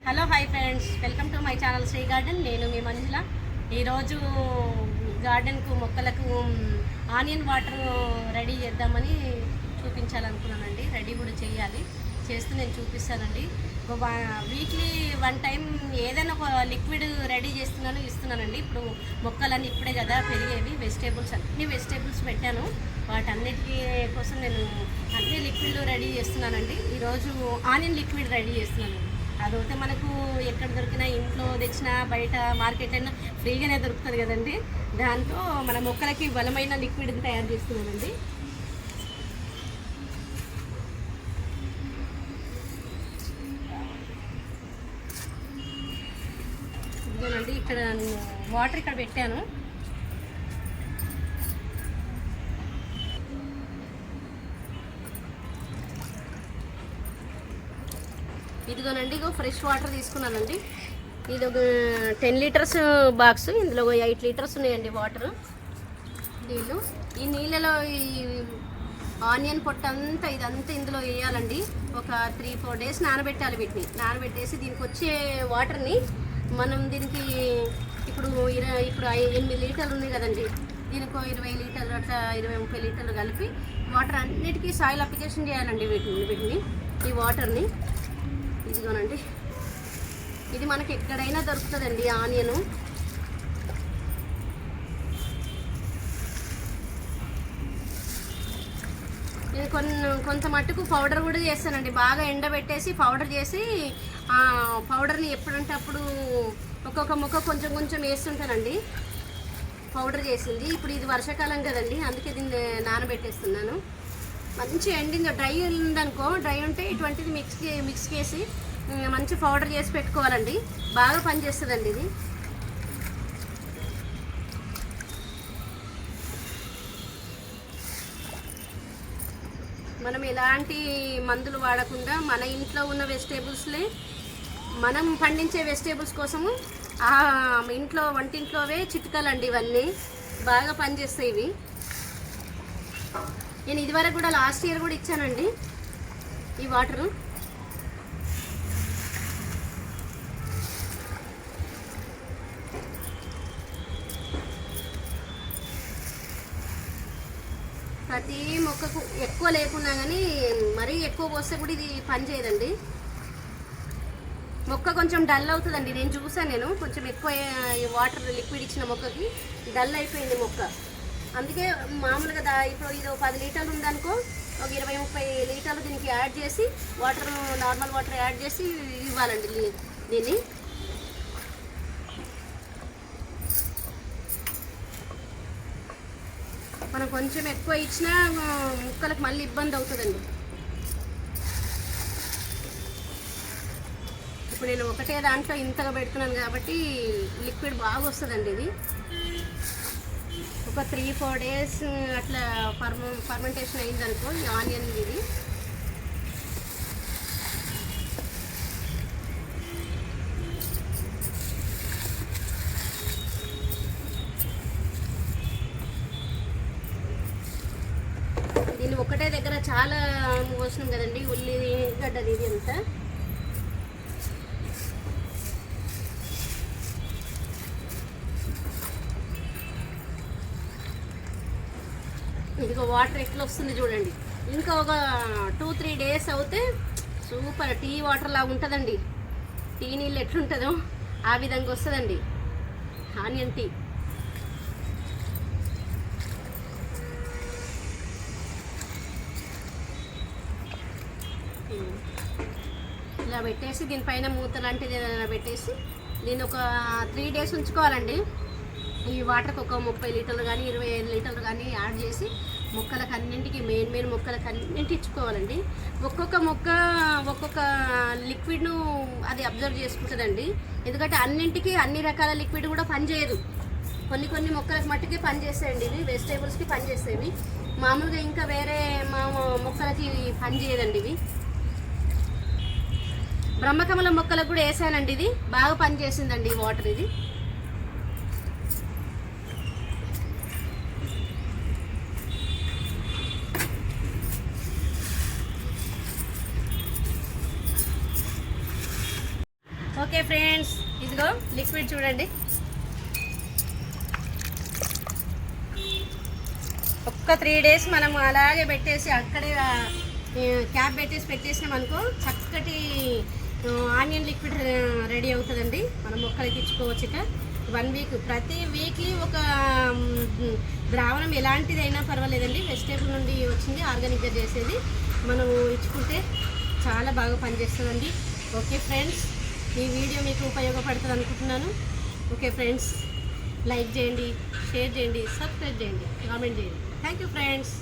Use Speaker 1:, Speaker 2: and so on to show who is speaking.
Speaker 1: Hello hi friends, welcome to my channel Sri garden. నేను మీ మంజుల. ఈరోజు గార్డెన్కు మొక్కలకు ఆనియన్ వాటర్ రెడీ చేద్దామని చూపించాలనుకున్నానండి. రెడీ కూడా చేయాలి, చేస్తూ నేను చూపిస్తానండి. వీక్లీ వన్ టైం ఏదైనా ఒక లిక్విడ్ రెడీ ఇస్తున్నానండి. ఇప్పుడు మొక్కలన్నీ ఇప్పుడే కదా పెరిగేవి, అన్ని వెజిటేబుల్స్ పెట్టాను. వాటన్నిటి కోసం నేను అన్ని లిక్విడ్ రెడీ చేస్తున్నానండి. ఈరోజు ఆనియన్ లిక్విడ్ రెడీ చేస్తున్నాను. అదైతే మనకు ఎక్కడ దొరికినా, ఇంట్లో తెచ్చినా, బయట మార్కెట్ అయినా ఫ్రీగానే దొరుకుతుంది కదండి. దాంతో మన మొక్కలకి బలమైన లిక్విడ్ తయారు చేస్తున్నానండి. ఇదిగోనండి, ఇక్కడ వాటర్ ఇక్కడ పెట్టాను. ఇదిగోనండి, ఫ్రెష్ వాటర్ తీసుకున్నానండి. ఇది ఒక 10 లీటర్స్ బాక్స్. ఇందులో 8 లీటర్స్ ఉన్నాయండి వాటర్. నీళ్ళు, ఈ నీళ్ళలో ఈ ఆనియన్ పొట్టంతా ఇదంతా ఇందులో వేయాలండి. ఒక 3-4 డేస్ నానబెట్టాలి. వీటిని నానబెట్టేసి దీనికి వచ్చే వాటర్ని మనం దీనికి ఇప్పుడు 8 లీటర్లు ఉన్నాయి కదండి, దీనికి 20 లీటర్లు అట్లా 20-30 లీటర్లు కలిపి వాటర్ అన్నిటికీ సాయిల్ అప్లికేషన్ చేయాలండి. వీటిని ఈ వాటర్ని. ఇదిగోనండి, ఇది మనకి ఎక్కడైనా దొరుకుతుందండి ఆనియను. నేను కొంత మట్టుకు పౌడర్ కూడా చేస్తానండి. బాగా ఎండబెట్టేసి పౌడర్ చేసి పౌడర్ని ఎప్పుడంటే అప్పుడు ఒక్కొక్క ముక్క కొంచెం కొంచెం వేస్తుంటానండి. పౌడర్ చేసింది. ఇప్పుడు ఇది వర్షాకాలం కదండి, అందుకే దీన్ని నానబెట్టేస్తున్నాను. మంచి ఎండింగ్ డ్రై ఉందనుకో, డ్రై ఉంటే ఇటువంటిది మిక్స్ చేసి మంచి పౌడర్ చేసి పెట్టుకోవాలండి. బాగా పనిచేస్తుందండి ఇది. మనం ఎలాంటి మందులు వాడకుండా మన ఇంట్లో ఉన్న వెజిటేబుల్స్లే, మనం పండించే వెజిటేబుల్స్ కోసము వంటింట్లోవే చిట్కాలండి. ఇవన్నీ బాగా పనిచేస్తాయి ఇవి. నేను ఇదివరకు కూడా లాస్ట్ ఇయర్ కూడా ఇచ్చానండి ఈ వాటరు. ప్రతి మొక్కకు ఎక్కువ లేకున్నా కానీ మరీ ఎక్కువ పోస్తే కూడా ఇది పని చేయదండి. మొక్క కొంచెం డల్ అవుతుందండి. నేను చూసాను, కొంచెం ఎక్కువ వాటర్ లిక్విడ్ ఇచ్చిన మొక్కకి డల్ అయిపోయింది మొక్క. అందుకే మామూలుగా ఇప్పుడు ఇది 10 లీటర్లు ఉందనుకో, ఒక 20-30 లీటర్లు దీనికి యాడ్ చేసి నార్మల్ వాటర్ యాడ్ చేసి ఇవ్వాలండి దీన్ని. మనం కొంచెం ఎక్కువ ఇచ్చినా మొక్కలకు మళ్ళీ ఇబ్బంది అవుతుందండి. ఇప్పుడు నేను ఒకటే దాంట్లో ఇంతగా పెడుతున్నాను కాబట్టి లిక్విడ్ బాగా వస్తుందండి. ఇది ఒక 3-4 డేస్ అట్లా ఫర్మెంటేషన్ అయిందనుకో ఈ ఆనియన్ ఇది. దీన్ని ఒకటే దగ్గర చాలా పోసినాం కదండి, ఉల్లిగడ్డలు ఇది అంతా. ఇదిగో వాటర్ ఎట్లా వస్తుంది చూడండి. ఇంకా ఒక 2-3 డేస్ అవుతే సూపర్ టీ వాటర్ లాగా ఉంటుందండి. టీ నీళ్ళు ఎట్లుంటుందో ఆ విధంగా వస్తుందండి ఆనియన్ టీ. ఇలా పెట్టేసి దీనిపైన మూత లాంటిది ఏదైనా పెట్టేసి దీన్ని ఒక 3 డేస్ ఉంచుకోవాలండి. ఈ వాటర్కి ఒక 30 లీటర్లు కానీ 25 లీటర్లు కానీ యాడ్ చేసి మొక్కలకు అన్నింటికి మెయిన్ మొక్కలకు అన్నింటి ఇచ్చుకోవాలండి. ఒక్కొక్క మొక్క ఒక్కొక్క లిక్విడ్ను అది అబ్జర్వ్ చేసుకుంటుందండి. ఎందుకంటే అన్నింటికి అన్ని రకాల లిక్విడ్ కూడా పనిచేయదు. కొన్ని మొక్కలకు మట్టుకే పనిచేస్తాయండి. ఇవి వెజిటేబుల్స్కి పనిచేస్తాయి. మామూలుగా ఇంకా వేరే మొక్కలకి పనిచేయదండి ఇవి. బ్రహ్మకమలం మొక్కలకు కూడా వేసానండి. ఇది బాగా పనిచేసిందండి ఈ వాటర్. ఇది ఓకే ఫ్రెండ్స్, ఇదిగో లిక్విడ్ చూడండి. ఒక్క 3 days మనం అలాగే పెట్టేసి అక్కడే క్యాప్ పెట్టేసినాం అనుకో, చక్కటి ఆనియన్ లిక్విడ్ రెడీ అవుతుందండి. మనం మొక్కలకి ఇచ్చుకోవచ్చు. ఇక 1 week, ప్రతి వీక్లీ ఒక ద్రావణం ఎలాంటిదైనా పర్వాలేదండి, వెజిటేబుల్ నుండి వచ్చింది, ఆర్గానిక్గా చేసేది మనం ఇచ్చుకుంటే చాలా బాగా పనిచేస్తుందండి. ఓకే ఫ్రెండ్స్, ఈ వీడియో మీకు ఉపయోగపడుతుంది అనుకుంటున్నాను. ఓకే ఫ్రెండ్స్, లైక్ చేయండి, షేర్ చేయండి, సబ్స్క్రైబ్ చేయండి, కామెంట్ చేయండి. Thank you friends.